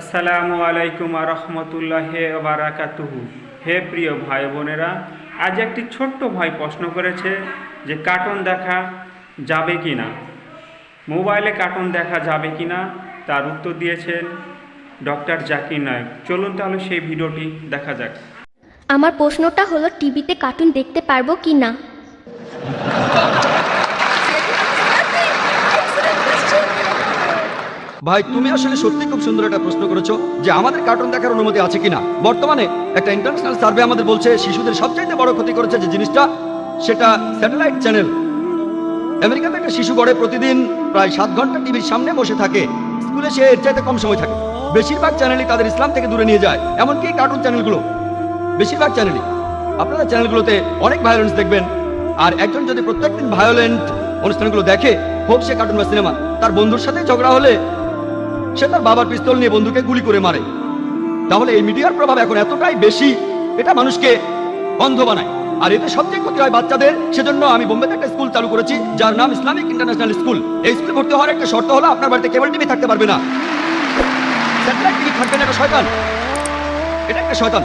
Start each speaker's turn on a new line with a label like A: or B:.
A: আসসালামু আলাইকুম রহমতুল্লাহি ওয়া বারাকাতুহু। হে প্রিয় ভাই বোনেরা, আজ একটি ছোট্ট ভাই প্রশ্ন করেছে যে কার্টুন দেখা যাবে কি না, মোবাইলে কার্টুন দেখা যাবে কি না, তার উত্তর দিয়েছেন ডক্টর জাকির নায়েক। চলুন তাহলে সেই ভিডিওটি দেখা যাক।
B: আমার প্রশ্নটা হলো, টিভিতে কার্টুন দেখতে পারবো কি না?
C: ভাই, তুমি আসলে সত্যি খুব সুন্দর একটা প্রশ্ন করেছো যে আমাদের কার্টুন দেখার অনুমতি আছে কিনা। বর্তমানে একটা ইন্টারন্যাশনাল সার্ভে আমাদের বলছে শিশুদের সবচাইতে বড় ক্ষতি করেছে যে জিনিসটা, সেটা স্যাটেলাইট চ্যানেল। আমেরিকাতে একটা শিশু গড়ে প্রতিদিন প্রায় 7 ঘন্টা টিভির সামনে বসে থাকে। স্কুলে সে এর চাইতে কম সময় থাকে। বেশিরভাগ চ্যানেলই তাদের ইসলাম থেকে দূরে নিয়ে যায়, এমনকি কার্টুন চ্যানেলগুলো। বেশিরভাগ চ্যানেলই আপনারা চ্যানেলগুলোতে অনেক ভায়োলেন্স দেখবেন। আর একজন যদি প্রত্যেকদিন ভায়োলেন্ট অনুষ্ঠানগুলো দেখে, হোক সে কার্টুন বা সিনেমা, তার বন্ধুর সাথে ঝগড়া হলে সে তার বাবার পিস্তল নিয়ে বন্ধুকে গুলি করে মারে। তাহলে এই মিডিয়ার প্রভাব এখন এতটাই বেশি, এটা মানুষকে অন্ধ বানায়। আর এতে সবচেয়ে ক্ষতি হয় বাচ্চাদের। সেজন্য আমি বোম্বেতে একটা স্কুল চালু করেছি যার নাম ইসলামিক ইন্টারন্যাশনাল স্কুল। এই স্কুলে ভর্তি হওয়ার একটা শর্ত হলো আপনার বাড়িতে কেবল টিভি থাকতে পারবে না, স্যাটেলাইট টিভি থাকবে না। এটা শয়তান, এটা একটা শয়তান।